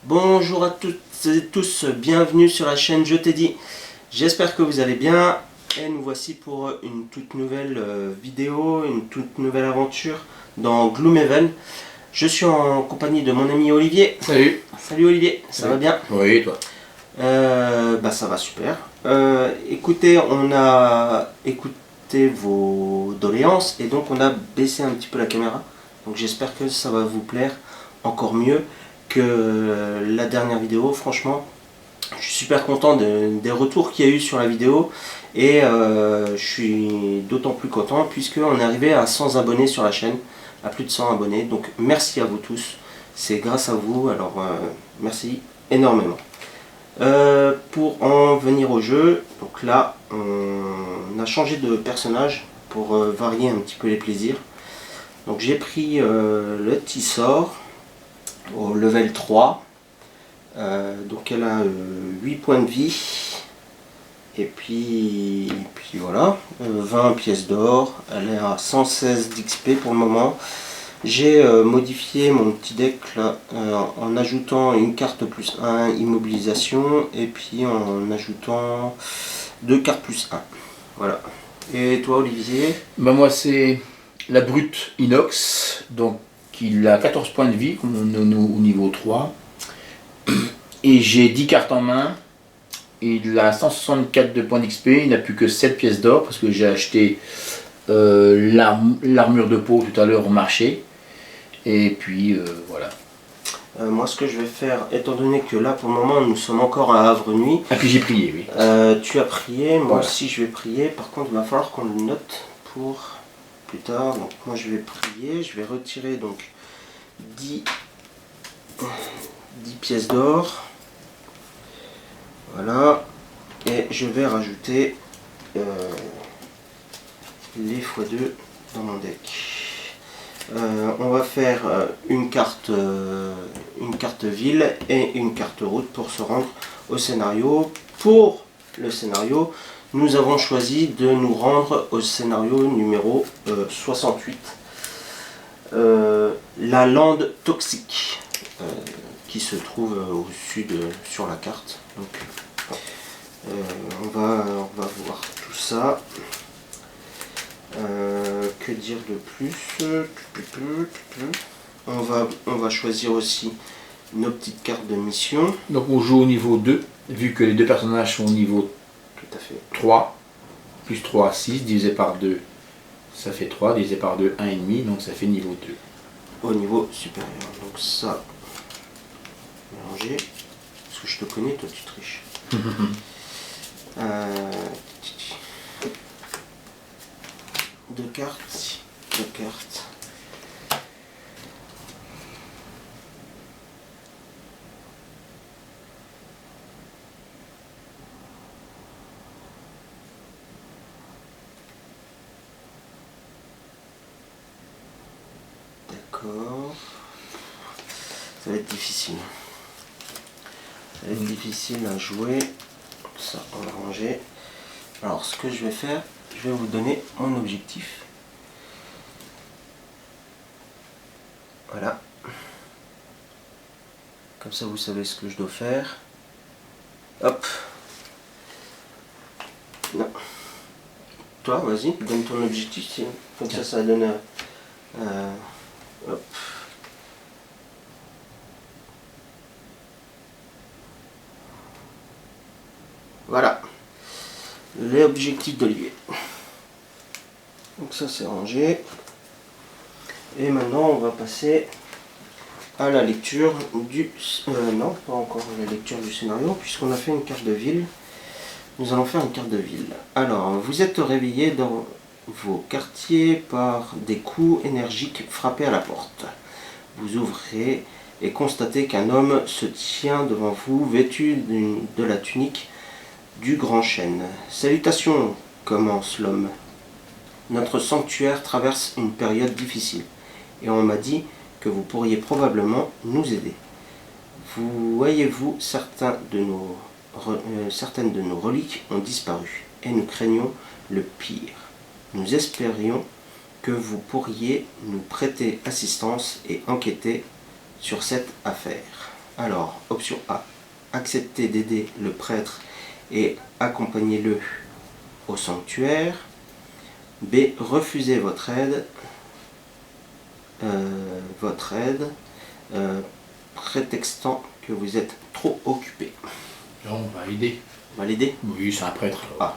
Bonjour à toutes et tous, bienvenue sur la chaîne Je t'ai dit. J'espère que vous allez bien et nous voici pour une toute nouvelle vidéo, une toute nouvelle aventure dans Gloomhaven. Je suis en compagnie de mon ami Olivier. Salut. Salut Olivier, ça va bien? Oui, et toi? Ça va super. Écoutez, on a écouté vos doléances et donc on a baissé un petit peu la caméra. Donc j'espère que ça va vous plaire encore mieux que la dernière vidéo. Franchement, je suis super content des retours qu'il y a eu sur la vidéo et je suis d'autant plus content puisqu'on est arrivé à 100 abonnés sur la chaîne, à plus de 100 abonnés. Donc merci à vous tous, c'est grâce à vous, alors merci énormément. Pour en venir au jeu, donc là on a changé de personnage pour varier un petit peu les plaisirs. Donc j'ai pris le Tissor au level 3, donc elle a 8 points de vie et puis voilà, 20 pièces d'or, elle est à 116 d'XP pour le moment. J'ai modifié mon petit deck là, en ajoutant une carte plus 1 immobilisation et puis en ajoutant 2 cartes plus 1. Voilà. Et toi Olivier? Moi c'est la brute inox, donc il a 14 points de vie au niveau 3. Et j'ai 10 cartes en main. Il a 164 de points d'XP, il n'a plus que 7 pièces d'or parce que j'ai acheté l'armure de peau tout à l'heure au marché. Et puis voilà. Moi ce que je vais faire, étant donné que là pour le moment nous sommes encore à Havre Nuit. Ah puis j'ai prié, oui. Tu as prié, moi voilà. aussi je vais prier, par contre il va falloir qu'on le note pour plus tard. Donc moi je vais prier, je vais retirer donc 10 pièces d'or. Voilà. Et je vais rajouter les x2 dans mon deck. On va faire une carte ville et une carte route pour se rendre au scénario. Pour le scénario, nous avons choisi de nous rendre au scénario numéro 68. La lande toxique qui se trouve au sud sur la carte. Donc, on va voir tout ça. Que dire de plus? On va choisir aussi nos petites cartes de mission. Donc on joue au niveau 2, vu que les deux personnages sont au niveau Tout à fait. 3. Plus 3, 6, divisé par 2, ça fait 3, divisé par 2, 1,5, donc ça fait niveau 2. Au niveau supérieur. Donc ça, mélanger. Parce que je te connais, toi tu triches. Deux cartes. D'accord. Ça va être difficile. Ça va être difficile à jouer. Ça, on va ranger. Alors, ce que je vais faire, je vais vous donner mon objectif. Voilà. Comme ça, vous savez ce que je dois faire. Hop. Non. Toi, vas-y, donne ton objectif. Comme ça donne... hop. Voilà. L'objectif d'Olivier. Donc ça, c'est rangé. Et maintenant, on va passer à la lecture du... non, pas encore la lecture du scénario, puisqu'on a fait une carte de ville. Nous allons faire une carte de ville. Alors, vous êtes réveillé dans vos quartiers par des coups énergiques frappés à la porte. Vous ouvrez et constatez qu'un homme se tient devant vous, vêtu de la tunique du grand chêne. Salutations, commence l'homme. Notre sanctuaire traverse une période difficile, et on m'a dit que vous pourriez probablement nous aider. Voyez-vous, certaines de nos reliques ont disparu, et nous craignons le pire. Nous espérions que vous pourriez nous prêter assistance et enquêter sur cette affaire. Alors, option A, acceptez d'aider le prêtre et accompagnez-le au sanctuaire. B, refusez votre aide, prétextant que vous êtes trop occupé. Non, on va aider. On va l'aider. Oui, c'est un prêtre. A.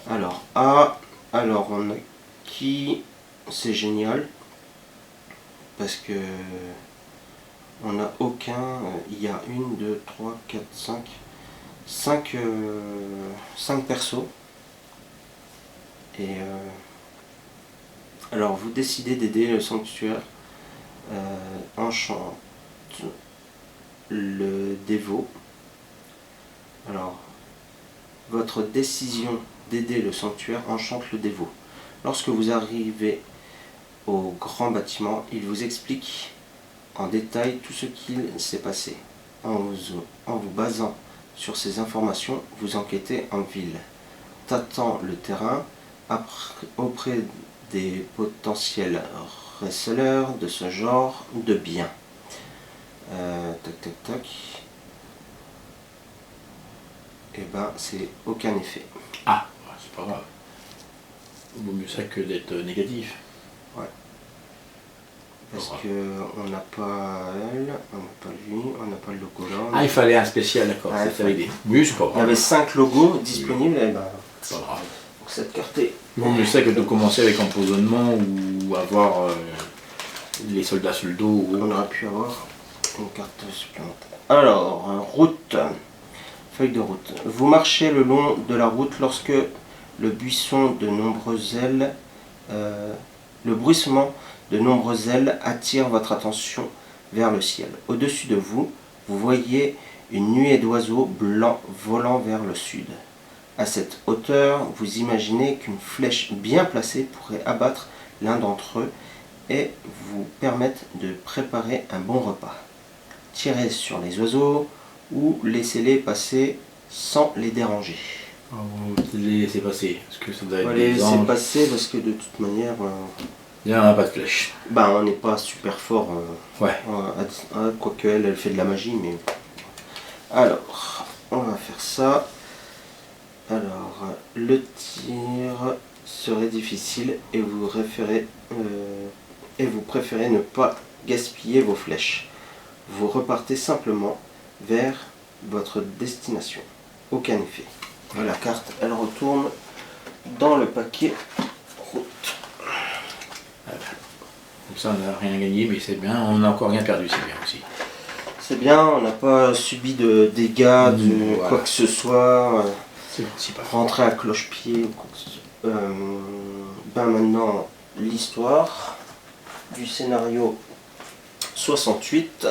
Alors, A, alors on a qui, c'est génial, parce que on n'a aucun, il y a 1, 2, 3, 4, 5 persos. Et alors vous décidez d'aider le sanctuaire, enchante le dévot. Alors, votre décision d'aider le sanctuaire enchante le dévot. Lorsque vous arrivez au grand bâtiment, il vous explique en détail tout ce qu'il s'est passé. En vous basant sur ces informations, vous enquêtez en ville, tâtant le terrain auprès des potentiels receleurs de ce genre de biens. Tac tac tac. Et ben c'est aucun effet. Ah, c'est pas grave. Il vaut mieux ça que d'être négatif. Ouais. Parce que on n'a pas elle, on n'a pas lui, on n'a pas le logo là. Ah, il fallait un spécial, d'accord. Ouais, C'était l'idée. Oui, c'est pas grave. Il y avait 5 logos disponibles, et ben C'est pas grave. donc cette carte est. Il vaut mieux ça que de commencer avec empoisonnement ou avoir les soldats sur le dos. Ou... On aurait pu avoir une carte supplémentaire. Alors, route. Feuille de route. Vous marchez le long de la route lorsque le bruissement de nombreuses ailes attire votre attention vers le ciel. Au-dessus de vous, vous voyez une nuée d'oiseaux blancs volant vers le sud. À cette hauteur, vous imaginez qu'une flèche bien placée pourrait abattre l'un d'entre eux et vous permettre de préparer un bon repas. Tirez sur les oiseaux ou laissez-les passer sans les déranger. Vous les laissez passer, parce que ça doit être On va les des laisser anges. passer parce que de toute manière, Il n'y en a pas de flèche. on n'est pas super fort. Ouais. Quoique elle fait de la magie, mais. Alors, on va faire ça. Alors, le tir serait difficile et vous préférez ne pas gaspiller vos flèches. Vous repartez simplement vers votre destination. Aucun effet. Et la carte, elle retourne dans le paquet route. Comme ça, on n'a rien gagné, mais c'est bien. On n'a encore rien perdu, c'est bien aussi. C'est bien, on n'a pas subi de dégâts, de voilà. quoi que ce soit. C'est principal. Rentrer à cloche-pied ou quoi que ce soit. Maintenant, l'histoire du scénario 68.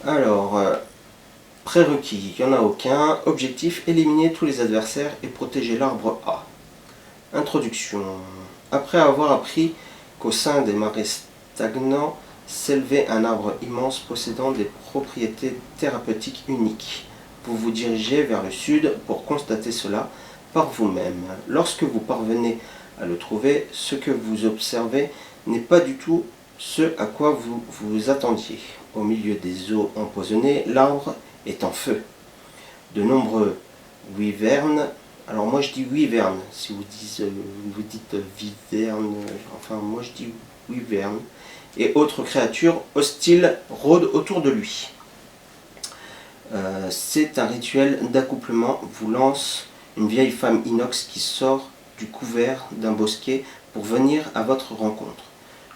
Alors, prérequis, il n'y en a aucun. Objectif, éliminer tous les adversaires et protéger l'arbre A. Introduction. Après avoir appris qu'au sein des marais stagnants s'élevait un arbre immense possédant des propriétés thérapeutiques uniques, vous vous dirigez vers le sud pour constater cela par vous-même. Lorsque vous parvenez à le trouver, ce que vous observez n'est pas du tout ce à quoi vous vous attendiez. Au milieu des eaux empoisonnées, l'arbre est en feu. De nombreux wyverns, alors moi je dis wyvern, si vous dites viverne, enfin moi je dis wyvern, et autres créatures hostiles rôdent autour de lui. C'est un rituel d'accouplement, vous lance une vieille femme inox qui sort du couvert d'un bosquet pour venir à votre rencontre.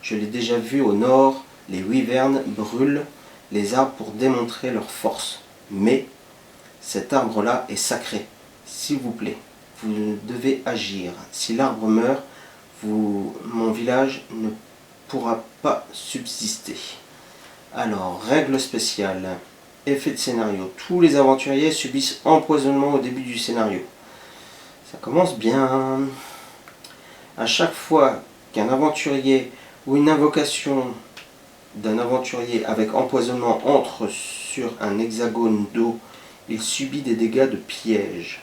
Je l'ai déjà vu au nord, les wyverns brûlent les arbres pour démontrer leur force. Mais cet arbre-là est sacré. S'il vous plaît, vous devez agir. Si l'arbre meurt, mon village ne pourra pas subsister. Alors, règle spéciale. Effet de scénario. Tous les aventuriers subissent empoisonnement au début du scénario. Ça commence bien. À chaque fois qu'un aventurier ou une invocation d'un aventurier avec empoisonnement entre sur un hexagone d'eau, il subit des dégâts de piège.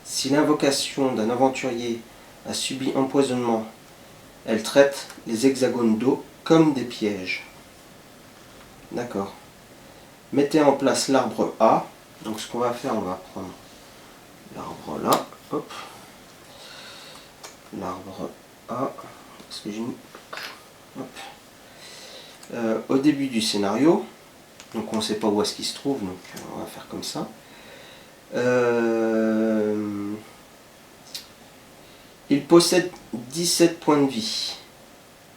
Si l'invocation d'un aventurier a subi empoisonnement, elle traite les hexagones d'eau comme des pièges. D'accord. Mettez en place l'arbre A. Donc ce qu'on va faire, on va prendre l'arbre là. Hop. L'arbre A. Est-ce que j'ai mis... Hop. Au début du scénario, donc on ne sait pas où est-ce qu'il se trouve, donc on va faire comme ça. Il possède 17 points de vie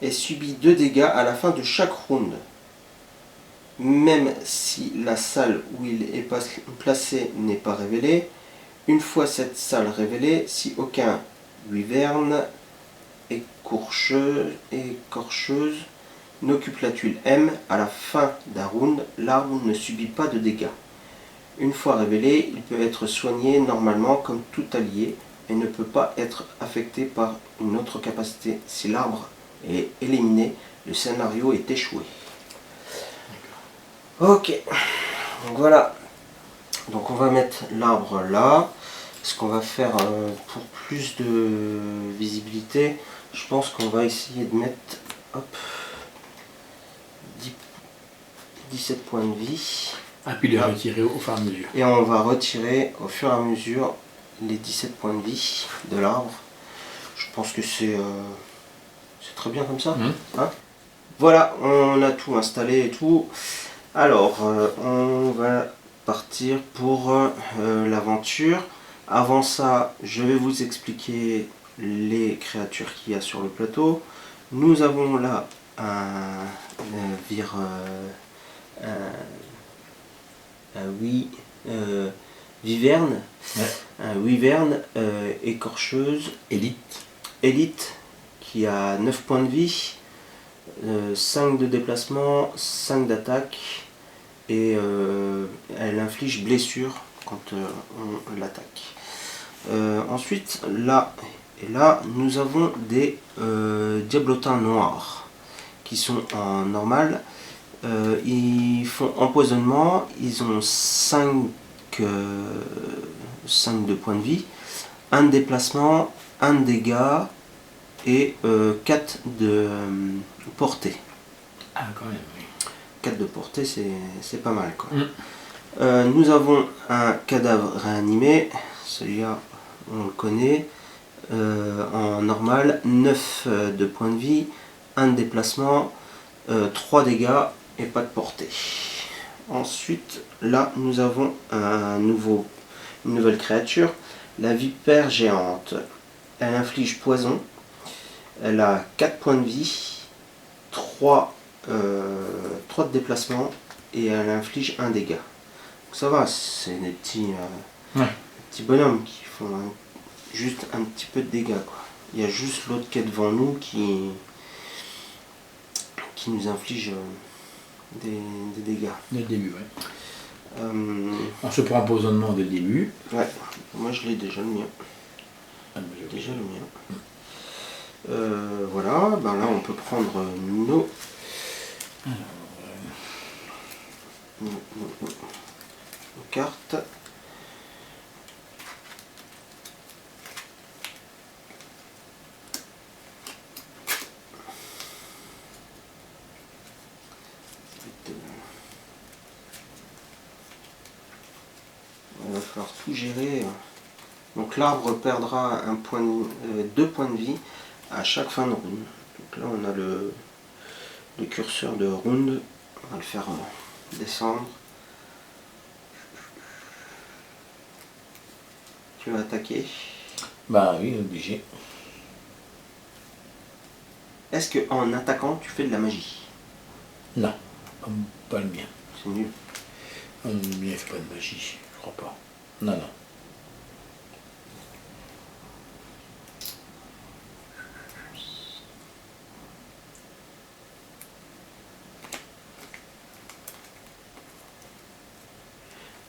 et subit 2 dégâts à la fin de chaque round. Même si la salle où il est placé n'est pas révélée, une fois cette salle révélée, si aucun wyvern écorcheuse n'occupe la tuile M, à la fin d'un round, l'arbre ne subit pas de dégâts. Une fois révélé, il peut être soigné normalement comme tout allié et ne peut pas être affecté par une autre capacité. Si l'arbre est éliminé, le scénario est échoué. Ok, donc voilà. Donc on va mettre l'arbre là. Ce qu'on va faire pour plus de visibilité, je pense qu'on va essayer de mettre hop, 17 points de vie. Ah, puis les retirer au fur et à mesure. Et on va retirer au fur et à mesure les 17 points de vie de l'arbre. Je pense que c'est très bien comme ça. Hein, voilà, on a tout installé et tout. Alors, on va partir pour l'aventure. Avant ça, je vais vous expliquer les créatures qu'il y a sur le plateau. Nous avons là un wyvern, un wyvern écorcheuse élite qui a 9 points de vie, 5 de déplacement, 5 d'attaque et elle inflige blessure quand on l'attaque. Ensuite, là et là, nous avons des diablotins noirs qui sont en normal. Ils font empoisonnement, ils ont 5 de points de vie, 1 de déplacement, 1 de dégâts et 4 de portée. Ah, quand même, oui. 4 de portée, c'est pas mal, quoi. Nous avons un cadavre réanimé, celui-là on le connaît, en normal, 9 de points de vie, 1 de déplacement, 3 dégâts et pas de portée. Ensuite, là nous avons une nouvelle créature, la vipère géante. Elle inflige poison, elle a 4 points de vie, 3 de déplacement et elle inflige 1 dégât. Donc ça va, c'est des petits bonhommes qui font juste un petit peu de dégâts, quoi. Il y a juste l'autre qui est devant nous qui nous inflige des dégâts. Dès le début, ouais. On se prend empoisonnement dès le début. Ouais, moi je l'ai déjà le mien. Ah, Déjà le mien. Voilà, ben là on peut prendre nos cartes. Il va falloir tout gérer. Donc l'arbre perdra 2 points de vie à chaque fin de round. Donc là on a le curseur de round. On va le faire descendre. Tu vas attaquer. Bah oui, obligé. Est-ce que en attaquant tu fais de la magie? Non, pas le mien. C'est nul. Le mien il fait pas de magie, je crois pas. Non, non.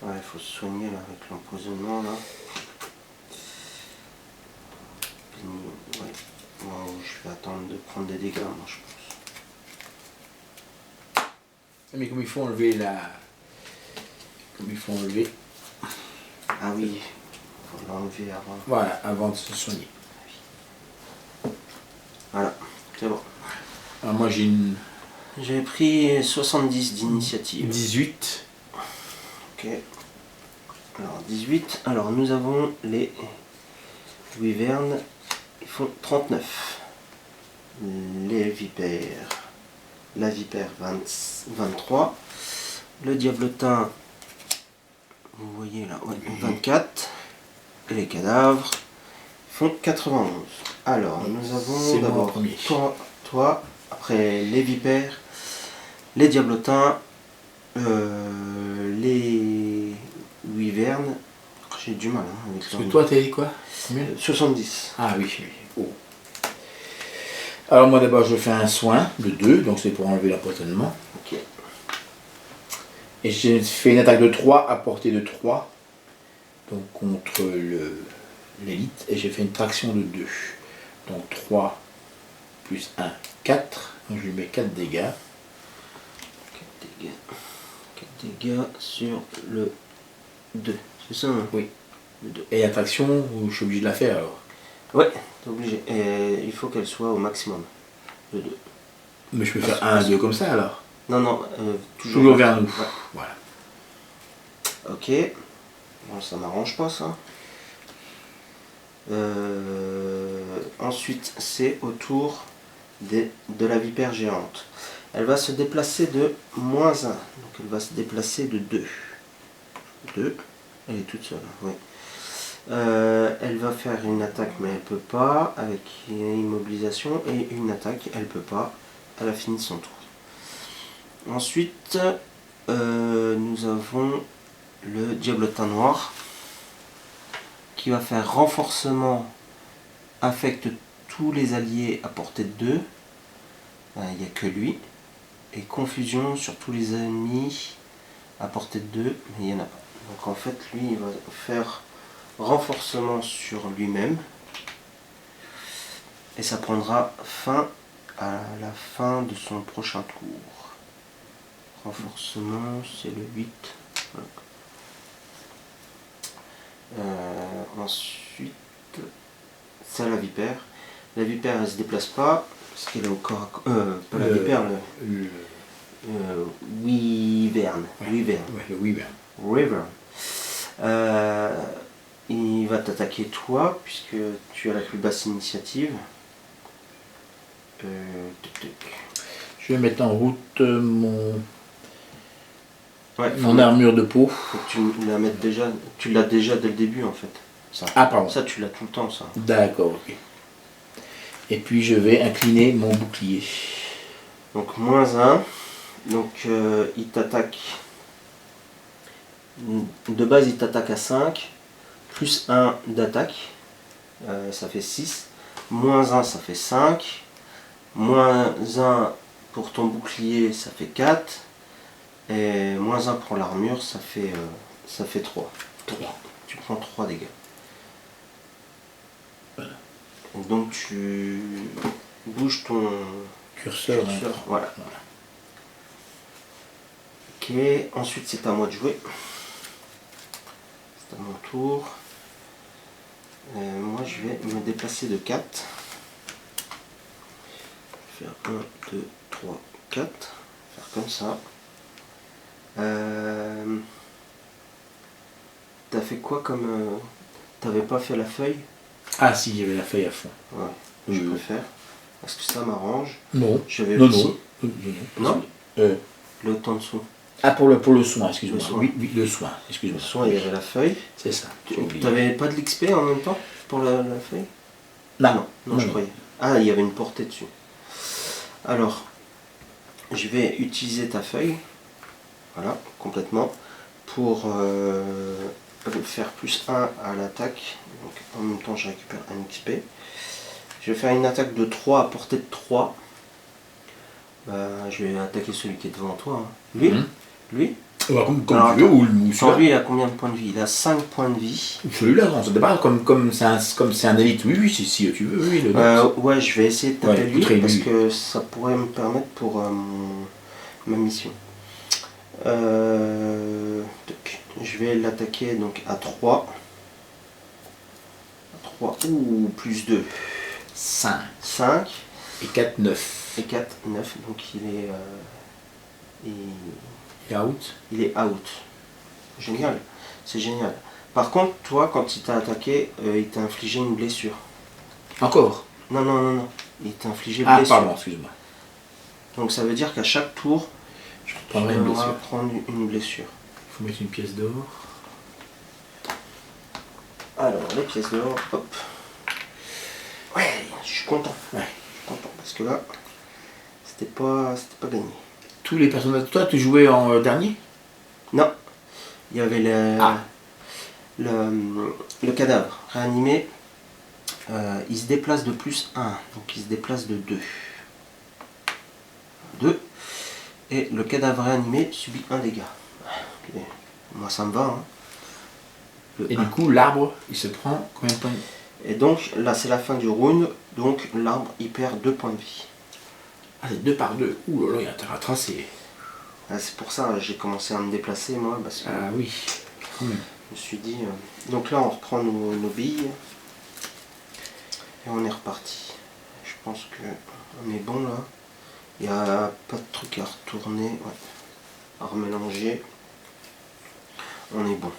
Ouais, il faut se soigner là avec l'empoisonnement là. Ouais. Wow, je vais attendre de prendre des dégâts moi je pense. Mais comme il faut enlever la... Comme il faut enlever... Ah oui, il faut l'enlever avant. Voilà, avant de se soigner. Voilà, c'est bon. Alors moi j'ai une J'ai pris 70 d'initiative. 18. Ok. Alors 18. Alors nous avons les wyverns. Ils font 39. Les vipères. La vipère 23. Le diablotin. Vous voyez là, ouais, 24. Et les cadavres font 91. Alors nous C'est avons moi d'abord en premier. toi, après les vipères, les diablotins, les wyverns. J'ai du mal hein, avec Parce que toi, t'as dit quoi? Combien? 70. Ah oui, oui. Oh. Alors moi d'abord je fais un soin de 2, donc c'est pour enlever l'empoisonnement. Ok. Et j'ai fait une attaque de 3 à portée de 3. Donc contre l'élite. Et j'ai fait une traction de 2. Donc 3 plus 1, 4. Donc je lui mets 4 dégâts. 4 dégâts. 4 dégâts sur le 2. C'est ça hein? Oui. Le 2. Et la traction, je suis obligé de la faire alors. Ouais, t'es obligé. Et il faut qu'elle soit au maximum. Le 2. Mais je peux faire 1, 2 comme ça alors. Non, non, Toujours vers nous. Ouais. Voilà. Ok. Bon, ça m'arrange pas ça. Ensuite, c'est au tour de la vipère géante. Elle va se déplacer de -1. Donc elle va se déplacer de 2. 2. Elle est toute seule. Oui. Elle va faire une attaque, mais elle peut pas. Avec immobilisation. Et une attaque, elle peut pas. Elle a fini son tour. Ensuite, nous avons le diablotin noir qui va faire renforcement, affecte tous les alliés à portée de 2. Il n'y a que lui. Et confusion sur tous les ennemis à portée de 2, mais il n'y en a pas. Donc en fait, lui, il va faire renforcement sur lui-même. Et ça prendra fin à la fin de son prochain tour. Renforcement, c'est le 8. Voilà. Ensuite, c'est la vipère. La vipère, elle se déplace pas, parce qu'elle est au corps à corps. Pas la vipère, wyvern. Wyvern. Ouais, le wyvern. Wyvern. Il va t'attaquer toi, puisque tu as la plus basse initiative. Je vais mettre en route mon Ouais, armure de peau. faut que tu la mettes déjà. Tu l'as déjà dès le début en fait. Ça. Ah pardon. Ça tu l'as tout le temps ça. D'accord, ok. Et puis je vais incliner mon bouclier. Donc -1. Donc il t'attaque. De base il t'attaque à 5. Plus 1 d'attaque. Ça fait 6. -1 ça fait 5. -1 pour ton bouclier ça fait 4. Et -1 pour l'armure ça fait 3. 3. Tu prends 3 dégâts. Voilà. Et donc tu bouges ton Curseur. curseur. Voilà. Ok, ensuite c'est à moi de jouer. C'est à mon tour. Moi je vais me déplacer de 4. Je vais faire 1, 2, 3, 4. Faire comme ça. T'as fait quoi comme... T'avais pas fait la feuille? Ah si, j'avais la feuille à fond. Ouais, je peux faire. Est-ce que ça m'arrange? Non. Je vais Non, aussi. non. Le temps dessous. Ah, pour le soin, excuse-moi. Le soin. Oui, le soin, Le excuse-moi. soin, il y avait la feuille. C'est ça. j'ai oublié. T'avais pas de l'XP en même temps pour la feuille? Non. Non, je croyais. Ah, il y avait une portée dessus. Alors, je vais utiliser ta feuille. Voilà, complètement. Pour faire +1 à l'attaque. Donc en même temps, je récupère un XP. Je vais faire une attaque de 3 à portée de 3. Je vais attaquer celui qui est devant toi. Hein. Lui Mhm. Lui Ouais, comme Alors, tu veux, ou Attends, celui-là. lui, il a combien de points de vie? Il a 5 points de vie. Ou celui-là, non, ça démarre comme c'est un élite. Oui, oui, si tu veux, oui. Ouais, je vais essayer de taper Ouais, lui très parce lui. que ça pourrait me permettre pour ma mission. Tac. Je vais l'attaquer donc à 3. À 3 ou plus 2. 5 5. et 4, 9. Et 4, 9, donc Et out. il est out. Génial, c'est génial. Par contre, toi, quand il t'a attaqué, il t'a infligé une blessure. Encore. Non, non, non, non. Il t'a infligé Ah, blessure. pardon, excuse-moi. Donc ça veut dire qu'à chaque tour, Je tu prendrai une devras blessure. prendre une blessure. Il faut mettre une pièce d'or. Alors, les pièces d'or, hop. Ouais, je suis content. Ouais. Je suis content parce que là, c'était pas gagné. Tous les personnages. Toi, tu jouais en dernier? Non, il y avait Ah. le cadavre réanimé. Il se déplace de plus 1, donc il se déplace de 2. 2. Et le cadavre réanimé subit 1 dégât. Et moi ça me va. Hein. Et du coup, l'arbre, il se prend combien de points? Et donc là c'est la fin du round, donc l'arbre il perd 2 points de vie. Ah, c'est 2 par 2. Ouh là là, il y a intérêt à tracer. Ah, c'est pour ça que j'ai commencé à me déplacer moi, parce que Ah oui, quand même. je me suis dit... Donc là on reprend nos billes. Et on est reparti. Je pense que on est bon là. Il n'y a pas de truc à retourner. Ouais. À remélanger. On est bon.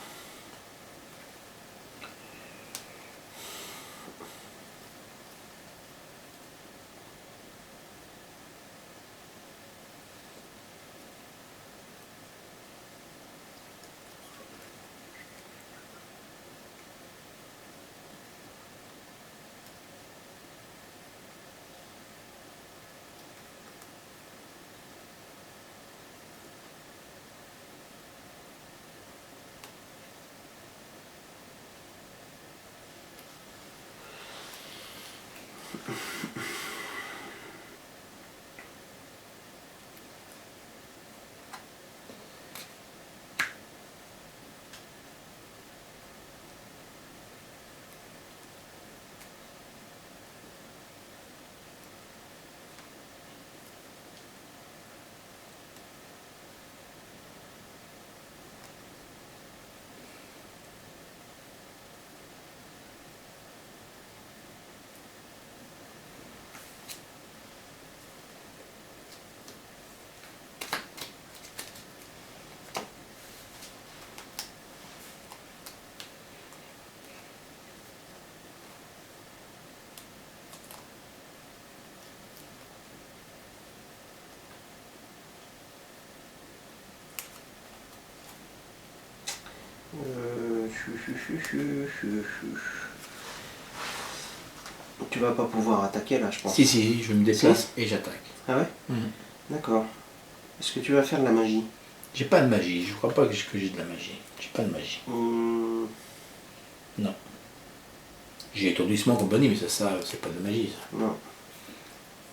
Tu vas pas pouvoir attaquer là, je pense. Si, je me déplace et j'attaque. Ah ouais? D'accord. Est-ce que tu vas faire de la magie? J'ai pas de magie, je crois pas que j'ai de la magie. J'ai pas de magie. Non. J'ai étourdissement compagnie, mais ça c'est pas de magie ça. Non.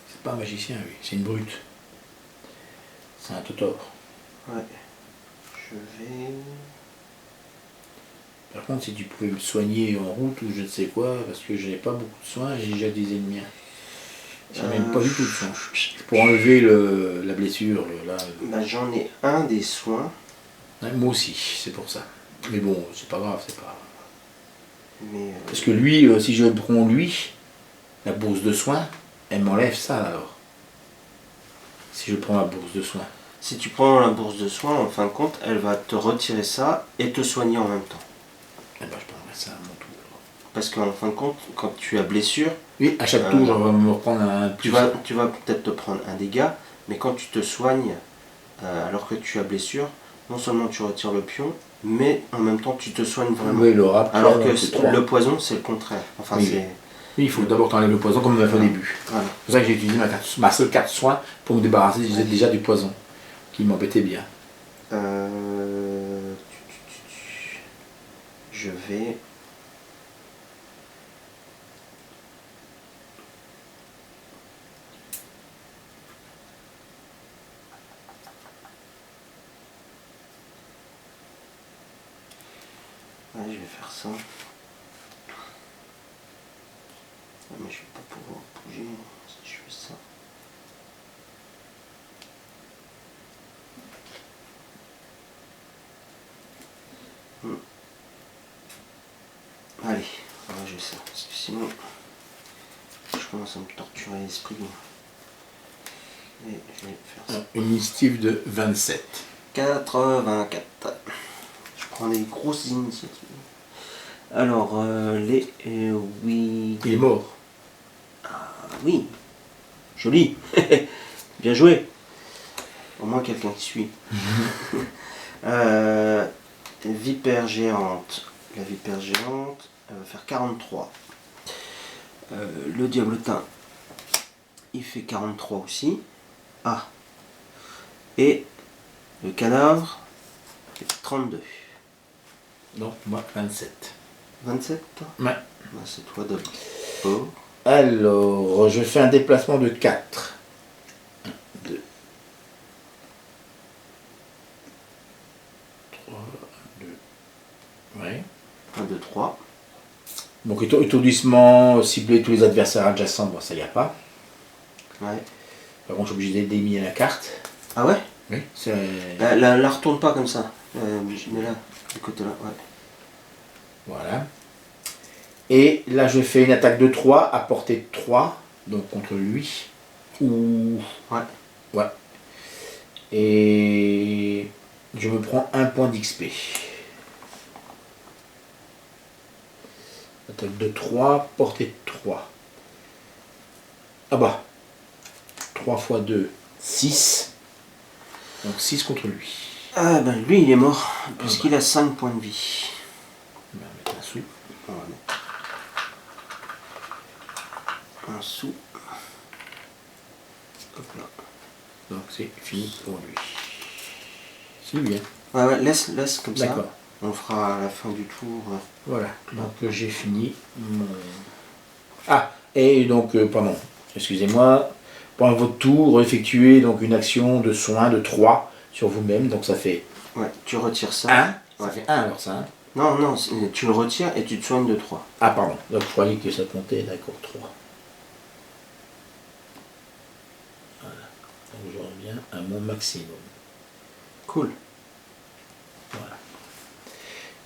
C'est pas un magicien lui, c'est une brute. C'est un totor. Ouais. Je vais... Par contre, si tu pouvais me soigner en route ou je ne sais quoi, parce que je n'ai pas beaucoup de soins, j'ai déjà des ennemis. J'ai même pas du tout de soins. Pour enlever la blessure, là. Bah, j'en ai un des soins. Ouais, moi aussi, c'est pour ça. Mais bon, c'est pas grave, c'est pas. Mais Parce que lui, si je prends lui, la bourse de soins, elle m'enlève ça alors. Si je prends la bourse de soins. si tu prends la bourse de soins, en fin de compte, elle va te retirer ça et te soigner en même temps. Eh ben, je prendrai ça à mon tour. Parce qu'en fin de compte, quand tu as blessure, Oui, à chaque tour, je vais me reprendre un tu plus. vas peut-être te prendre un dégât, mais quand tu te soignes, alors que tu as blessure, non seulement tu retires le pion, mais en même temps tu te soignes vraiment. Oui, le rap, alors que c'est 3. le poison, c'est le contraire. Enfin, Oui. c'est... Oui, il faut d'abord t'enlèves le poison comme on a fait au début. Voilà. C'est pour ça que j'ai utilisé ma seule carte soin pour me débarrasser déjà du poison, qui m'embêtait bien. Je vais... Ouais, je vais faire ça. Ah, mais je vais pas pouvoir bouger si je fais ça. Allez, ouais, je vais ça, parce que sinon je commence à me torturer l'esprit. Et je vais faire ça. Une initiative de 27. 84. Je prends des grosses initiatives. Alors, oui. Il est mort. Ah oui. Joli. Bien joué. Au moins quelqu'un qui suit. Vipère géante. La vipère géante, elle va faire 43. Le diablotin, il fait 43 aussi. Ah. Et le cadavre fait 32. Non, moi 27. 27 toi? Ouais. Bah, c'est toi d'abord. Alors, je fais un déplacement de 4. 1, 2, 3, 2. Ouais. 1, 2, 3. Donc étourdissement, cibler tous les adversaires adjacents, bon ça y a pas. Ouais. Par contre je suis obligé d'éliminer la carte. Ah ouais? Oui. C'est... La retourne pas comme ça. Je mets là, du côté là. Ouais. Voilà. Et là je fais une attaque de 3 à portée de 3, donc contre lui. Ou... Ouais. Ouais. Et je me prends 1 point d'XP. Attaque de 3, portée de 3. Ah bah. 3 x 2, 6. Donc 6 contre lui. Ah ben lui il est mort, puisqu'il a 5 points de vie. On va mettre un sou. On va mettre un sou. Hop là. Donc c'est fini pour lui. C'est bien. Ouais, laisse comme ça. D'accord. On le fera à la fin du tour. Voilà. Donc j'ai fini mon... Ah, et donc, pardon, excusez-moi. Pendant votre tour, effectuez donc une action de soin de 3 sur vous-même. Donc ça fait Ouais, tu retires ça. 1. Ça Ouais. fait 1 alors ça. Hein. Non, tu le retires et tu te soignes de 3. Ah pardon, donc je croyais que ça comptait, d'accord, 3. Voilà. Donc je reviens à mon maximum. Cool. Voilà.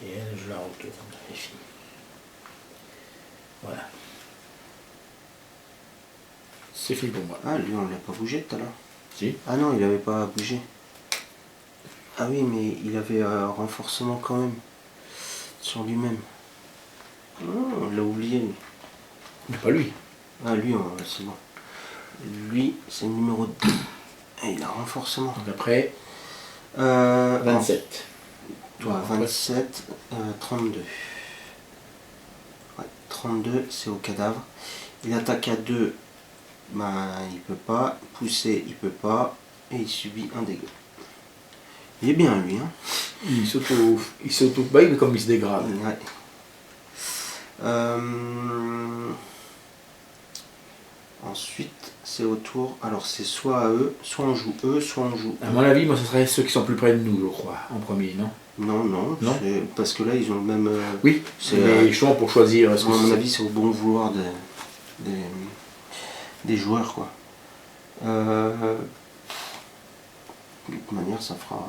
Et elle, je la retourne. Et fini. Voilà. C'est fini pour moi. Ah, lui, on l'a pas bougé tout à l'heure. Si. Ah non, il avait pas bougé. Ah oui, mais il avait renforcement quand même. Sur lui-même. Oh, on l'a oublié, lui. Mais pas lui. Ah, lui, c'est bon. Lui, c'est le numéro 2. Et il a renforcement. Donc après, 27. Toi, Ouais. 27, 32. Ouais, 32, c'est au cadavre. Il attaque à 2, ben, il peut pas. Pousser, il peut pas. Et il subit un dégât. Il est bien, lui. Hein. Il s'auto... Bah, il est comme il se dégrade. Ouais. Ensuite, c'est au tour. Alors, c'est soit à eux, soit on joue eux, soit on joue. À mon avis, moi, ce serait ceux qui sont plus près de nous, je crois, en premier, non? Non, Non. parce que là, ils ont le même. Oui, c'est mais justement pour choisir. à mon avis, c'est au bon vouloir des joueurs, quoi. De toute manière, ça fera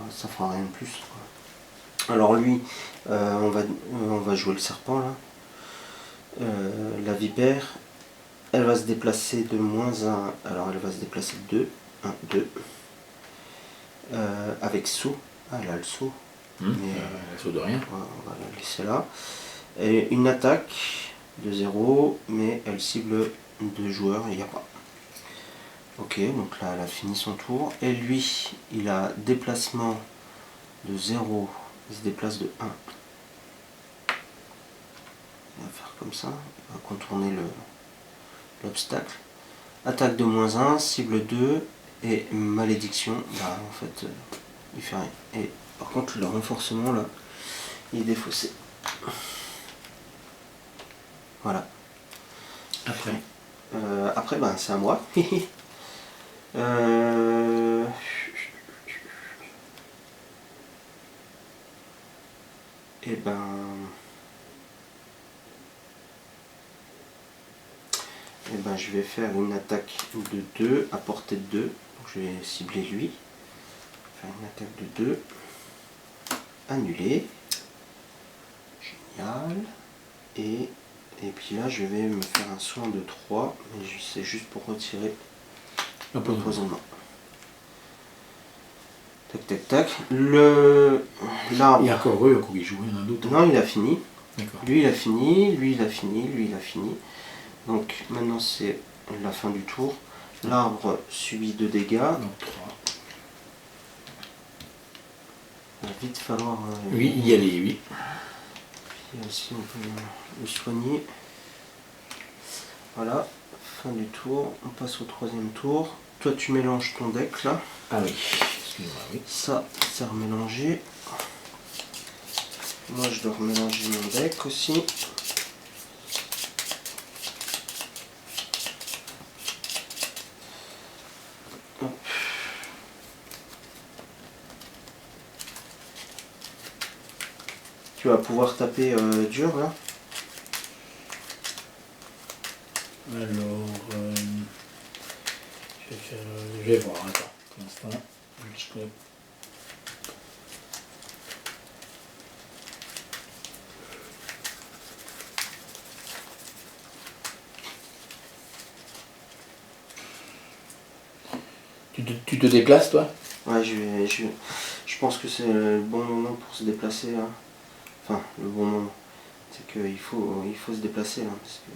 rien de plus, quoi. Alors lui, on va jouer le serpent là. La vipère, elle va se déplacer de -1. Alors elle va se déplacer de 2. 1, 2. Avec saut. Ah, elle a le saut. Mais saut de rien. on va la laisser là. Et une attaque de 0, mais elle cible 2 joueurs, il n'y a pas. Ok, donc là elle a fini son tour. Et lui, il a déplacement de 0, il se déplace de 1. Il va faire comme ça, il va contourner l'obstacle. Attaque de -1, cible 2 et malédiction, bah en fait il fait rien. Et par contre le renforcement là, il est défaussé. Voilà. Après ben, c'est à moi. Et ben... Et ben je vais faire une attaque de 2 à portée de 2. Donc je vais cibler lui. Faire une attaque de 2. Annuler. Génial. Et puis là je vais me faire un soin de 3. Mais c'est juste pour retirer l'empoisonnement. Tac, tac, tac. L'arbre. Et encore eux, encore ils jouent, il y en a d'autres. Non, il a fini. D'accord. Lui, il a fini. Lui, il a fini. Lui, il a fini. Donc maintenant, c'est la fin du tour. L'arbre subit 2 dégâts. Donc 3. Il va vite falloir. Oui, y aller, oui. Puis aussi, on peut le soigner. Voilà. Fin du tour. On passe au 3e tour. Toi, tu mélanges ton deck là. Ah oui, excuse-moi, oui. Ça, c'est remélangé. Moi, je dois remélanger mon deck aussi. Hop. Tu vas pouvoir taper dur là. Alors, je vais voir, attends, pour l'instant. Tu te déplaces, toi? Ouais, je pense que c'est le bon moment pour se déplacer là. Enfin, le bon moment. C'est qu'il faut se déplacer là. Parce que...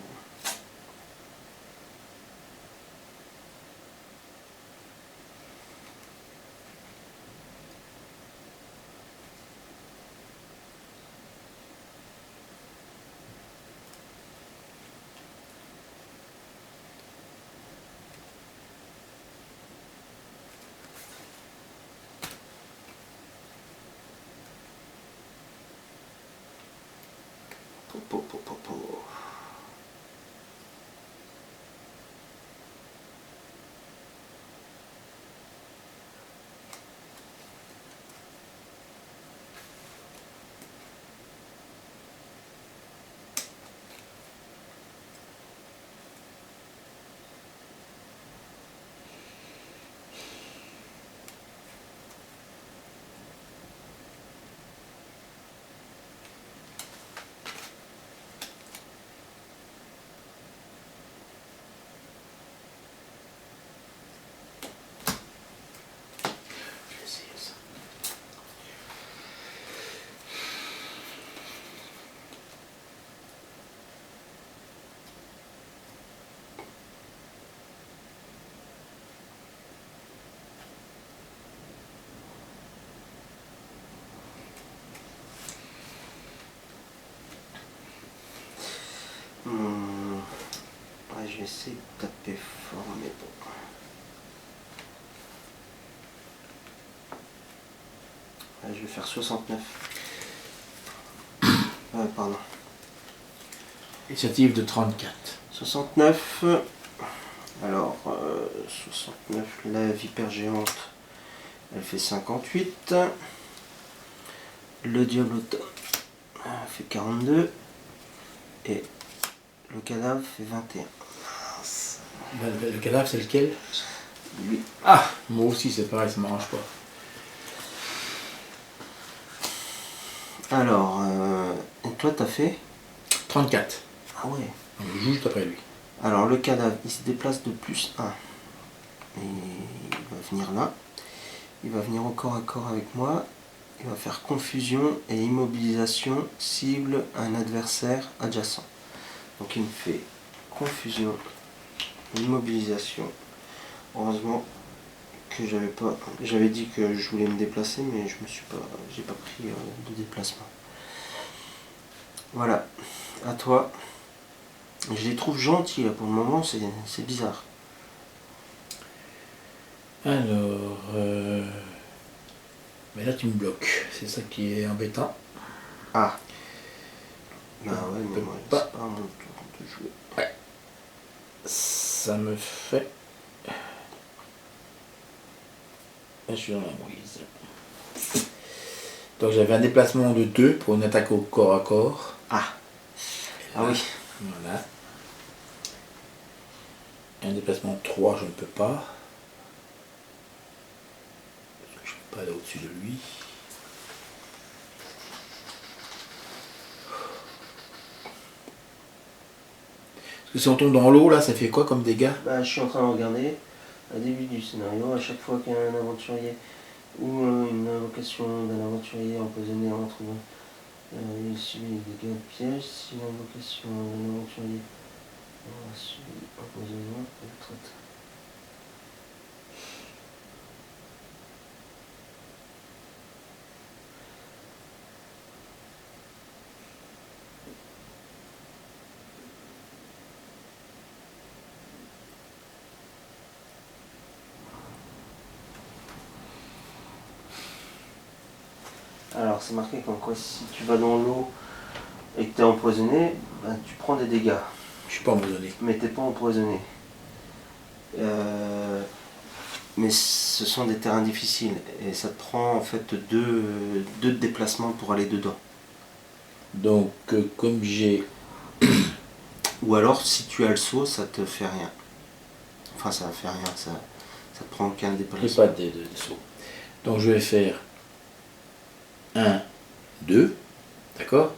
Po, po, po, po. Je vais essayer ça. Ouais, je vais essayer de taper fort, mais bon. Ouais, je vais faire 69. Pardon. Initiative de 34. 69. Alors, 69, la vipère géante, elle fait 58. Le diablotin fait 42. Et le cadavre fait 21. Mince. Le cadavre, c'est lequel? Lui. Ah, moi aussi, c'est pareil, ça m'arrange pas. Alors, et toi, t'as fait 34. Ah ouais. Donc, je joue juste après lui. Alors, le cadavre, il se déplace de plus 1. Et il va venir là. Il va venir au corps à corps avec moi. Il va faire confusion et immobilisation, cible un adversaire adjacent. Donc il me fait confusion, immobilisation. Heureusement que j'avais dit que je voulais me déplacer, mais j'ai pas pris de déplacement. Voilà, à toi. Je les trouve gentils là pour le moment, c'est bizarre. Alors, mais là tu me bloques, c'est ça qui est embêtant. Ah. Bah ouais, mais moi, pas. c'est pas à mon tour de jouer. Ouais. Ça me fait... Là, je suis dans la brise. Donc j'avais un déplacement de 2 pour une attaque au corps à corps. Ah. Ah oui. Voilà. Un déplacement de 3, je ne peux pas. Parce que je ne peux pas aller au-dessus de lui. Parce que si on tombe dans l'eau, là, ça fait quoi comme dégâts? Bah, je suis en train de regarder. Au début du scénario, à chaque fois qu'un aventurier ou une invocation d'un aventurier empoisonné entre il subit des dégâts de piège. Si l'invocation d'un aventurier subi empoisonnement, elle traite. Alors c'est marqué comme quoi si tu vas dans l'eau et que tu es empoisonné, ben, tu prends des dégâts. Je suis pas empoisonné. Mais t'es pas empoisonné. Mais ce sont des terrains difficiles et ça te prend en fait deux déplacements pour aller dedans. Donc comme j'ai... Ou alors si tu as le saut, ça te fait rien. Enfin ça fait rien, ça te prend qu'un J'ai déplacement. pas de saut. Donc je vais faire 1, 2, d'accord?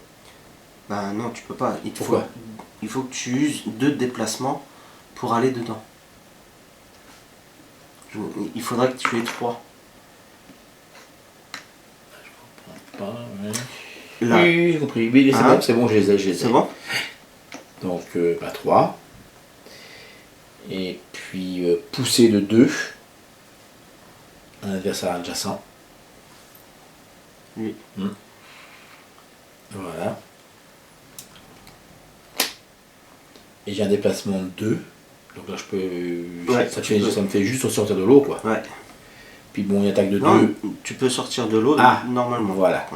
Ben non, tu peux pas. Pourquoi? Il faut que tu uses 2 déplacements pour aller dedans. Il faudrait que tu aies 3. Pas, ouais. Là. Oui, j'ai compris. Oui, c'est bon, je les ai. C'est bon? Donc 3. Et puis pousser de 2. Un adversaire adjacent. Oui. Voilà. Et j'ai un déplacement de 2. Donc là je peux. Ouais, ça me fait juste sortir de l'eau quoi. Ouais. Puis bon, il attaque de Non, 2. tu peux sortir de l'eau normalement. Voilà.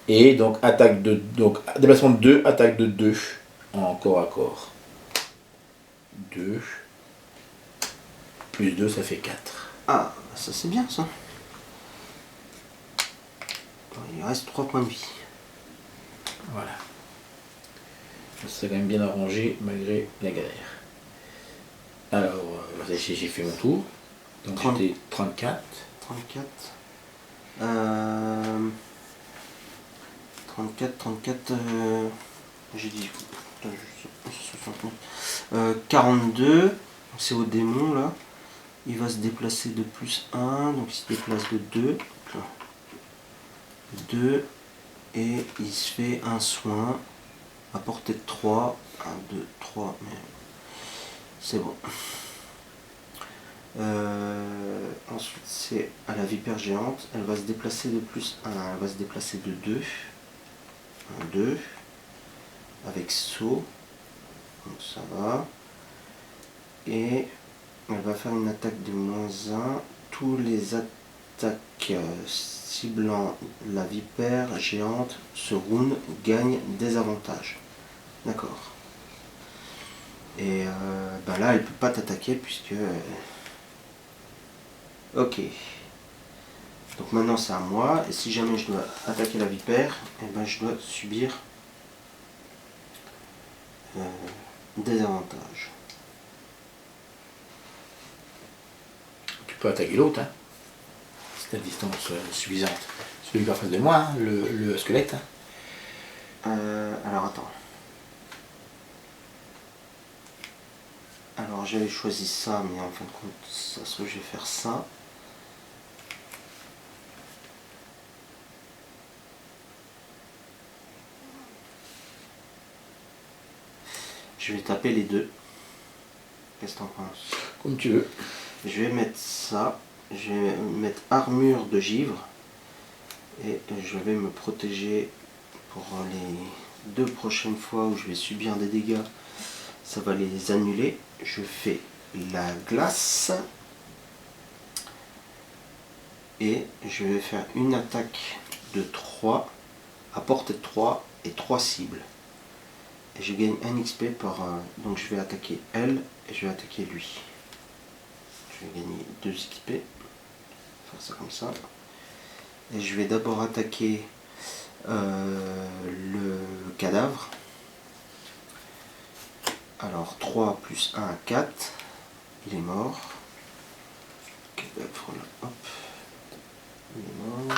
Et donc attaque de. Donc déplacement de 2, attaque de 2 en corps à corps. 2. Plus 2, ça fait 4. Ah, ça c'est bien ça. Il reste 3 points de vie. Voilà. C'est quand même bien arrangé malgré la galère. Alors, j'ai fait mon tour. Donc j'étais 34. 34. 34. J'ai dit. 42. C'est au démon là. Il va se déplacer de plus 1. Donc il se déplace de 2. 2. Et il se fait un soin à portée de 3. 1, 2, 3. Mais c'est bon. Ensuite c'est à la vipère géante, elle va se déplacer de plus 1, elle va se déplacer de 2, 1, 2, avec saut, donc ça va, et elle va faire une attaque de -1, tous les attaques ciblant la vipère géante, ce round gagne des avantages, d'accord, et bah là elle peut pas t'attaquer puisque... Ok. Donc maintenant c'est à moi, et si jamais je dois attaquer la vipère, eh ben je dois subir des avantages. Tu peux attaquer l'autre, hein. C'est à distance suffisante. Celui qui est en face de moi, hein, le squelette. Hein. Alors attends. Alors j'avais choisi ça, mais en fin de compte, ça se trouve je vais faire ça. Je vais taper les deux. Qu'est-ce que t'en penses? Comme tu veux. Je vais mettre ça. Je vais mettre armure de givre. Et je vais me protéger pour les 2 prochaines fois où je vais subir des dégâts. Ça va les annuler. Je fais la glace. Et je vais faire une attaque de 3 à portée de 3 et 3 cibles. Et je gagne 1 XP par... donc je vais attaquer elle et je vais attaquer lui. Je vais gagner 2 XP. Faire ça comme ça. Et je vais d'abord attaquer le cadavre. Alors 3 plus 1, 4. Il est mort. Cadavre là, hop. Il est mort.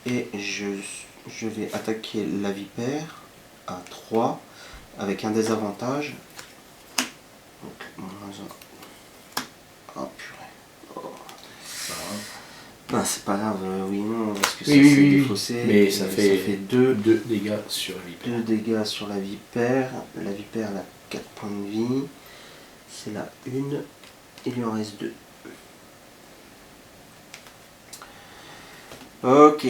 Et je vais attaquer la vipère à 3 avec un désavantage. Donc, -1. Oh purée. Oh. Ah, c'est pas grave, oui, non, parce que ça Oui, oui, s'est oui, oui. défaussé. Mais et ça fait 2 2 dégâts sur la vipère. dégâts sur la vipère. La vipère, elle a 4 points de vie. C'est la 1. Il lui en reste 2. Ok.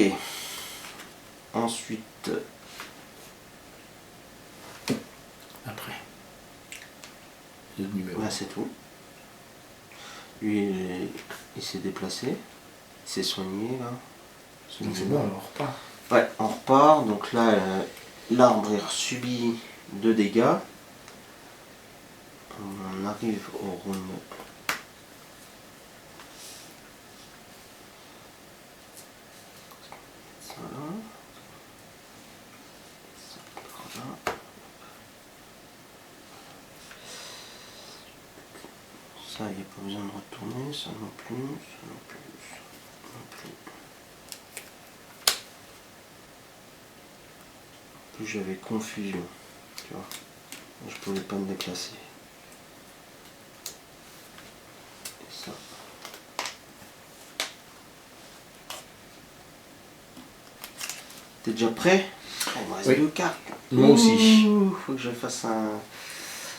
Ensuite, Après. Le numéro. là c'est tout. Lui, il s'est déplacé. Il s'est soigné là. Donc c'est bon, on repart. Ouais, on repart. Donc là, l'arbre il subit 2 dégâts. On arrive au round. Voilà. Ça, il n'y a pas besoin de retourner, ça non plus, ça non plus, ça non plus. En plus, j'avais confusion, tu vois. Je pouvais pas me déplacer. Et ça. T'es déjà prêt? Il me reste Oui. 2 cartes. Moi aussi. Faut que je fasse un.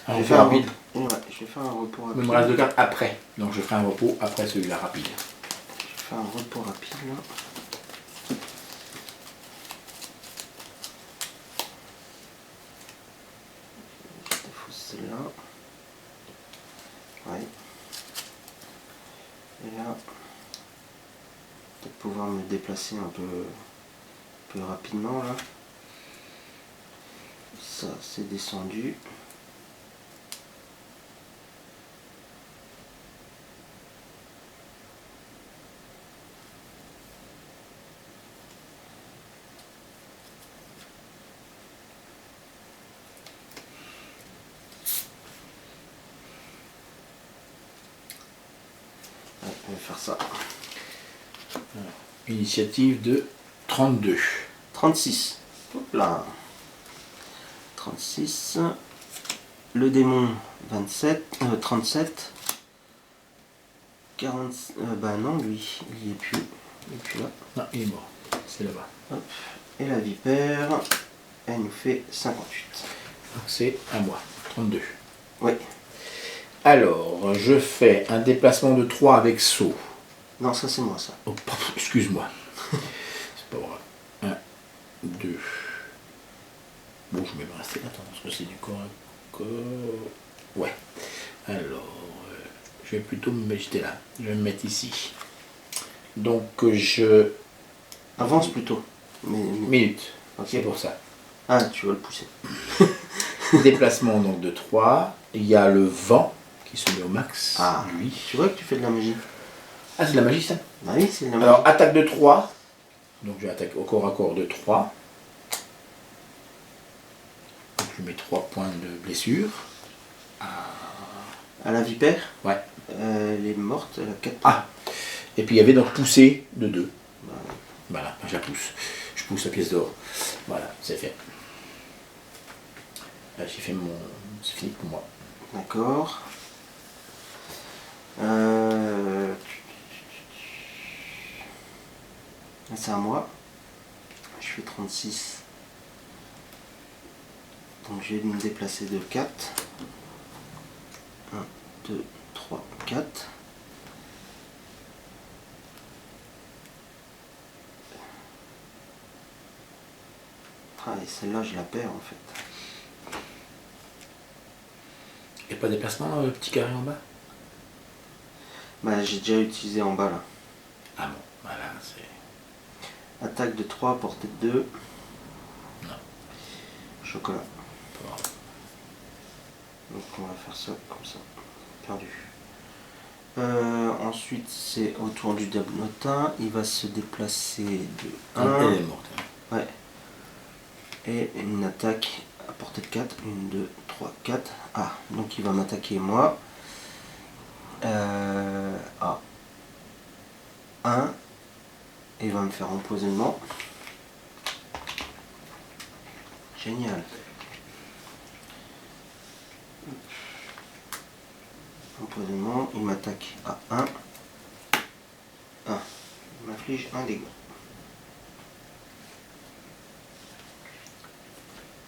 Un Je vais repos faire un rapide. repos. Ouais, je vais faire un repos rapide. Il me reste 2 cartes après. Donc je ferai un repos après celui-là rapide. Je vais faire un repos rapide là. Je défausse celle-là. Ouais. Et là, peut-être pouvoir me déplacer un peu rapidement là. Ça, c'est descendu. Ouais, je vais faire ça. Initiative de 32. 36. Hop là. 36. Le démon 27. 37. 40. Bah non, lui, il est plus. Il est plus là. Non, il est mort. C'est là-bas. Hop. Et la vipère, elle nous fait 58. Donc c'est à moi. 32. Oui. Alors, je fais un déplacement de 3 avec saut. Non, ça c'est moi ça. Oh, pardon, excuse-moi. C'est pas grave. 1, 2. Bon, je vais me rester. Attends, parce que c'est du corps à corps. Ouais. Alors, je vais plutôt me mettre j'étais là. Je vais me mettre ici. Donc, je. Avance plutôt. Mais... Minute. Ok. C'est pour ça. Ah, tu vas le pousser. Déplacement donc de 3. Il y a le vent qui se met au max. Ah, Lui. tu vois que tu fais de la magie. Ah, c'est de la magie ça. Bah oui, c'est de la magie. Alors, attaque de 3. Donc, je attaque au corps à corps de 3. Donc, je mets 3 points de blessure. À la vipère, Ouais. elle est morte, elle a 4 Ah. Et puis, il y avait donc poussé de 2. Bah, Voilà, je la pousse. Je pousse la pièce d'or. Voilà, c'est fait. Là, j'ai fait mon. C'est fini pour moi. d'accord. C'est à moi. Je fais 36. Donc je vais me déplacer de 4. 1, 2, 3, 4. Ah, et celle-là, je la perds en fait. Il n'y a pas de déplacement, petit carré en bas? Bah, j'ai déjà utilisé en bas là. Ah bon, voilà, c'est. Attaque de 3, portée de 2. Non. Chocolat. Pas grave. Donc on va faire ça comme ça. Perdu. Ensuite c'est au tour du diablotin. Il va se déplacer de Elle 1. est morte. Hein. Ouais. Et une attaque à portée de 4. 1, 2, 3, 4. Ah, donc il va m'attaquer moi. À 1. Et il va me faire empoisonnement. Génial. Empoisonnement, il m'attaque à 1. 1. Il inflige un dégât.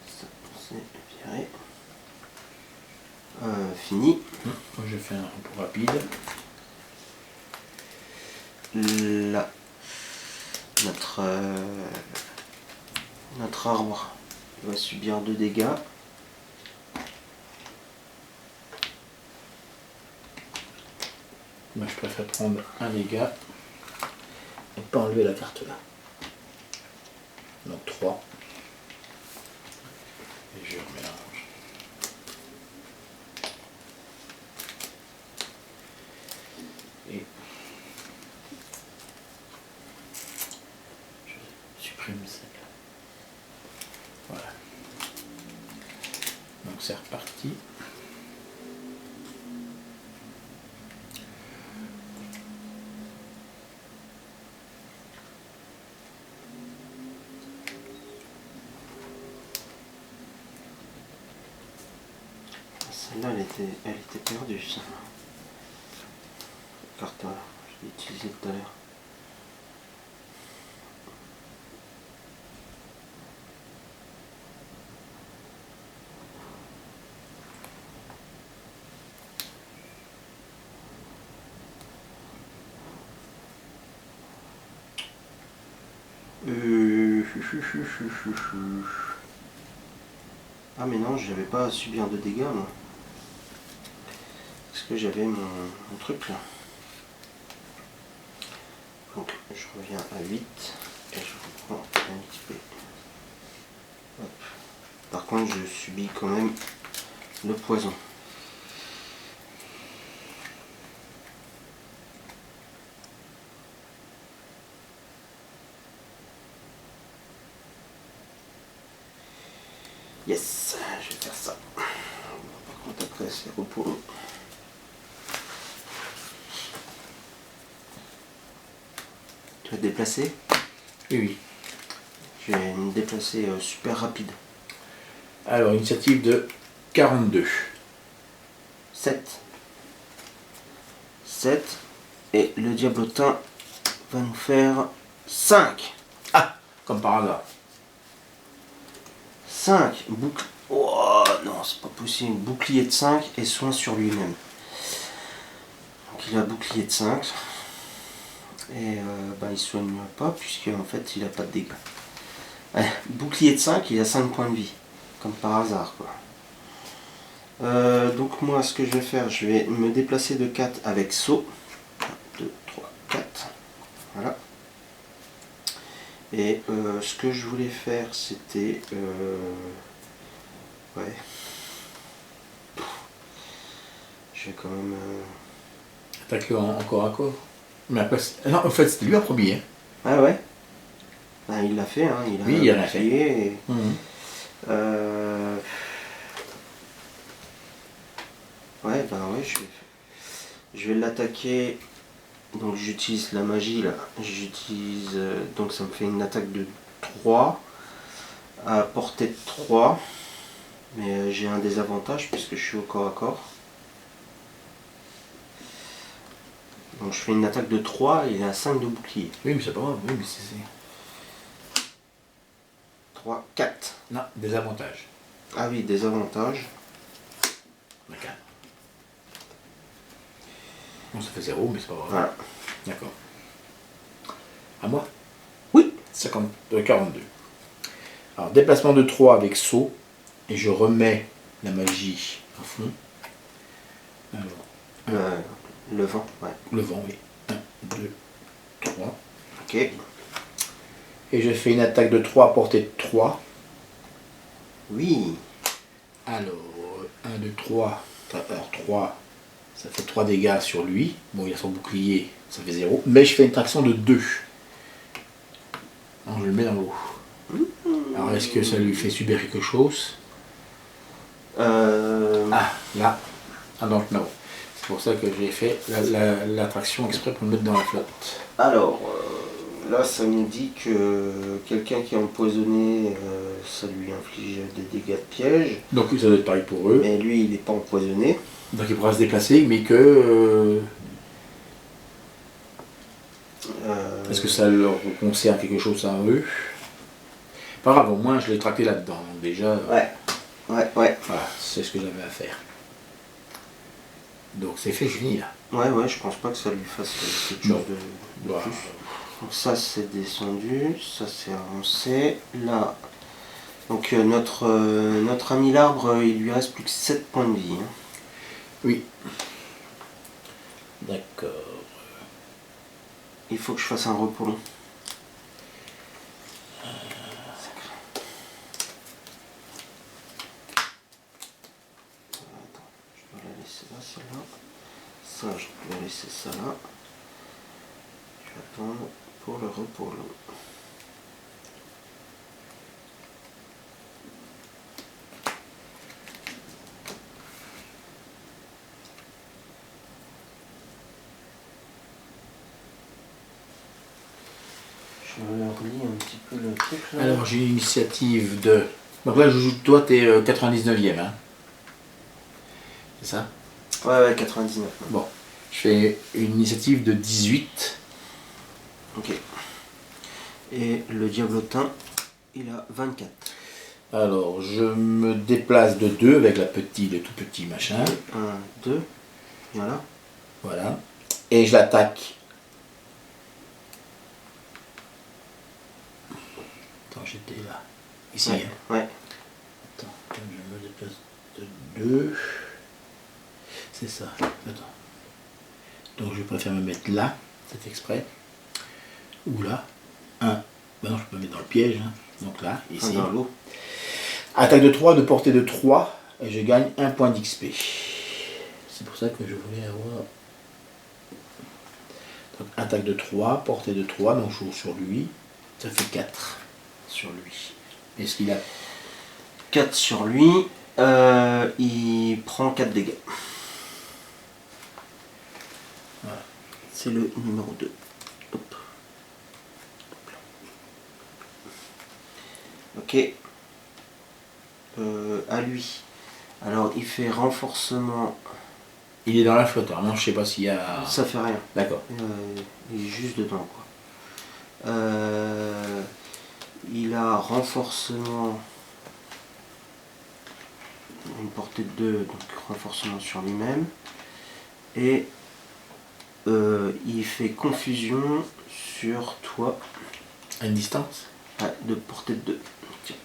Ça, c'est viré. Fini. Moi je fais un repos rapide. Là, notre arbre va subir 2 dégâts. Moi je préfère prendre un dégât et pas enlever la carte là. Donc 3. Et je remélange. Et je supprime celle-là. Voilà. Donc c'est reparti. Celle-là, elle était perdue, ça. Carte, je l'ai utilisée tout à l'heure. Ah mais non, j'avais pas à subir de dégâts moi. Parce que j'avais mon truc là. Donc je reviens à 8 et je reprends un XP. Hop. Par contre je subis quand même le poison. Yes, je vais faire ça. Par contre après c'est repos. Tu vas te déplacer? Oui, oui. Je vais me déplacer super rapide. Alors, initiative de 42. 7. 7. Et le diablotin va nous faire 5. Ah, comme par hasard. 5. Boucle. Oh non, c'est pas possible. Bouclier de 5 et soin sur lui-même. Donc il a bouclier de 5. Et il soigne pas puisque en fait il a pas de dégâts. Bouclier de 5, il a 5 points de vie. Comme par hasard quoi. Donc moi ce que je vais faire, je vais me déplacer de 4 avec saut. 1, 2, 3, 4. Voilà. Et ce que je voulais faire c'était... ouais. Je vais quand même... Attaquer en corps à corps. Mais après, non, en fait, c'était lui en premier. Hein. Ah ouais. Ben, il l'a fait, hein. Il a Oui, il l'a fait. Et... Ouais, je vais l'attaquer. Donc j'utilise la magie là. J'utilise. Donc ça me fait une attaque de 3 à portée de 3. Mais j'ai un désavantage puisque je suis au corps à corps. Donc je fais une attaque de 3 et il a 5 de bouclier. Oui, mais c'est pas grave. Oui, mais c'est... 3, 4. Non, des avantages. Ah oui, désavantage. D'accord. Bon, ça fait 0, mais c'est pas grave. Voilà. D'accord. À moi? Oui. 42. Alors, déplacement de 3 avec saut. Et je remets la magie à fond. Alors, Le vent, ouais. le vent, oui. 1, 2, 3. Ok. Et je fais une attaque de 3 à portée de 3. Oui. Alors, 1, 2, 3. Alors, 3, ça fait 3 dégâts sur lui. Bon, il a son bouclier, ça fait 0. Mais je fais une traction de 2. Alors, je le mets dans l'eau. Alors, est-ce que ça lui fait subir quelque chose? Ah, là. Ah, donc, non. C'est pour ça que j'ai fait la traction exprès pour le mettre dans la flotte. Alors, là, ça nous dit que quelqu'un qui est empoisonné, ça lui inflige des dégâts de piège. Donc, ça doit être pareil pour eux. Mais lui, il n'est pas empoisonné. Donc, il pourra se déplacer, mais que... Est-ce que ça leur concerne quelque chose à eux? Pas grave, au moins je l'ai traqué là-dedans. Donc déjà, Ouais. Ouais. voilà, c'est ce que j'avais à faire. Donc c'est fait, fini là. Ouais, je pense pas que ça lui fasse quelque chose de Voilà. plus. Donc ça c'est descendu, ça c'est avancé. Là, donc notre ami l'arbre, il lui reste plus que 7 points de vie. Hein. Oui. D'accord. Il faut que je fasse un repos long. Attends, je dois la laisser là, celle-là. Ça, je dois laisser ça là. Je vais attendre pour le repos long. Je relis un petit peu le truc là. Alors j'ai une initiative de. Donc là, toi, t'es 99e, hein? C'est ça? Ouais, 99. Bon. Je fais une initiative de 18. Ok. Et le diablotin, il a 24. Alors, je me déplace de 2 avec le tout petit machin. 1, 2, voilà. Voilà. Et je l'attaque. Attends, j'étais là. Ici. Ouais, Hein. ouais. Attends, je me déplace de 2. C'est ça. Attends. Donc je préfère me mettre là, c'est exprès. Ou là. Ben non, je peux me mettre dans le piège. Hein. Donc là, ici. Dans l'eau. Attaque de 3, de portée de 3. Et je gagne 1 point d'XP. C'est pour ça que je voulais avoir. Donc attaque de 3, portée de 3. Donc je joue sur lui. Ça fait 4 sur lui. Est-ce qu'il a 4 sur lui. Il prend 4 dégâts. Voilà. C'est le numéro 2. Hop. Ok. À lui. Alors il fait renforcement. Il est dans la flotte, alors non, je sais pas s'il y a. Ça fait rien. D'accord. Il est juste dedans quoi. Il a renforcement. Une portée de 2, donc renforcement sur lui-même. Et il fait confusion sur toi. À une distance? Ouais, de portée de 2. Tiens.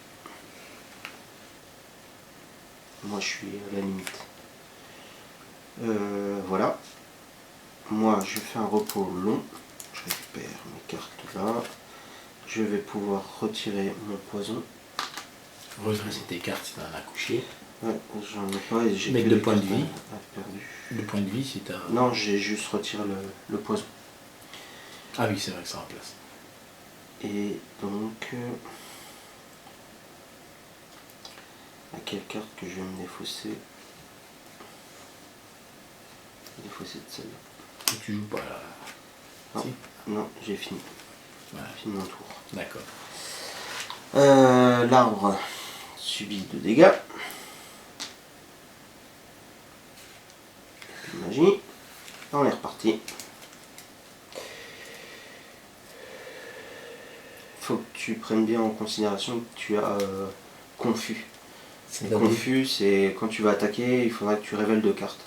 Moi je suis à la limite. Voilà. Moi je fais un repos long. Je récupère mes cartes là. Je vais pouvoir retirer mon poison. Redresser tes cartes si t'en as couché. Ouais, j'en ai pas et j'ai Mettre que 2 des points de cartes vie. perdues. 2 points de vie si t'as. Non, j'ai juste retiré le poison. Ah oui, c'est vrai que ça remplace. Et donc, à quelle carte que je vais me défausser? Défausser de celle-là. Et tu joues pas là. Non, Si. non, j'ai fini. Voilà. J'ai fini mon tour. D'accord. L'arbre subit 2 dégâts. Magie. On est reparti. Faut que tu prennes bien en considération que tu as confus. Et confus, c'est quand tu vas attaquer, il faudra que tu révèles 2 cartes.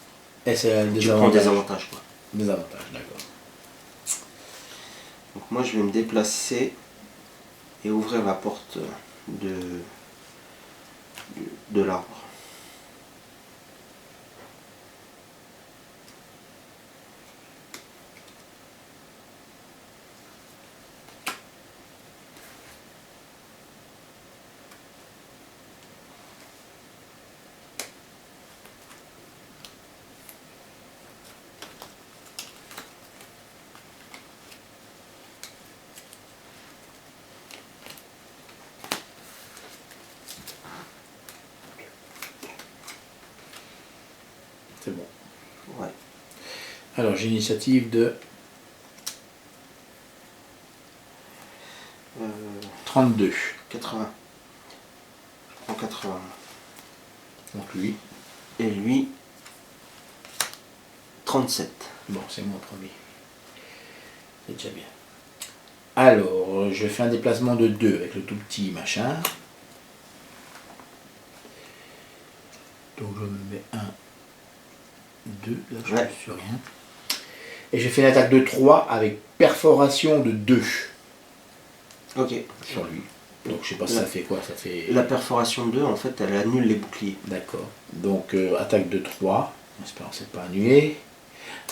Et c'est Tu prends des avantages quoi. Des avantages, d'accord. Donc moi je vais me déplacer et ouvrir la porte de l'arbre. C'est bon. Ouais. Alors j'ai l'initiative de 32. 80. Je prends 80. Donc lui. Et lui, 37. Bon, c'est mon premier. C'est déjà bien. Alors, je fais un déplacement de 2 avec le tout petit machin. Donc je me mets 1, 2, là je ne Ouais. suis rien. Et je fais une attaque de 3 avec perforation de 2 Ok. sur lui. Donc je sais pas si ça fait quoi, ça fait... La perforation 2, en fait, elle annule les boucliers. D'accord. Donc attaque de 3, j'espère que c'est pas annulé.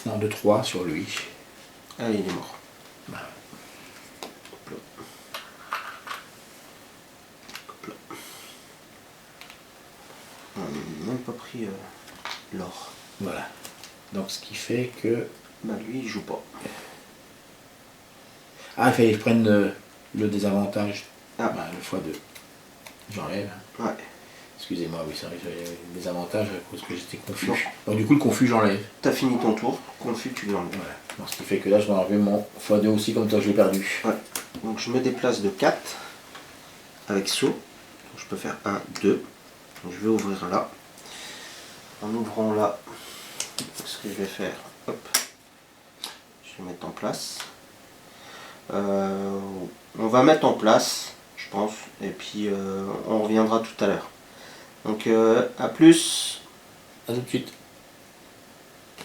Non, de 3 sur lui. Ah, il est mort. Bah, Hop là. Hop là. On n'a même pas pris l'or. voilà. Donc ce qui fait que... Bah lui, il joue pas. Ah, il fallait que je prenne le désavantage. Ah. Bah, le x2. J'enlève. Ouais. Excusez-moi, oui, c'est vrai, j'avais le désavantage à cause que j'étais confus. Non. Donc du coup, le confus, j'enlève. T'as fini ton tour. Confus, tu l'enlèves. Voilà. Donc, ce qui fait que là, je dois enlever mon x2 aussi, comme ça je l'ai perdu. Ouais. Donc je me déplace de 4 avec saut. Donc, je peux faire 1, 2. Donc, je vais ouvrir là. En ouvrant là, ce que je vais faire, hop, je vais mettre en place. On va mettre en place, je pense, et puis on reviendra tout à l'heure. Donc à plus. À tout de suite.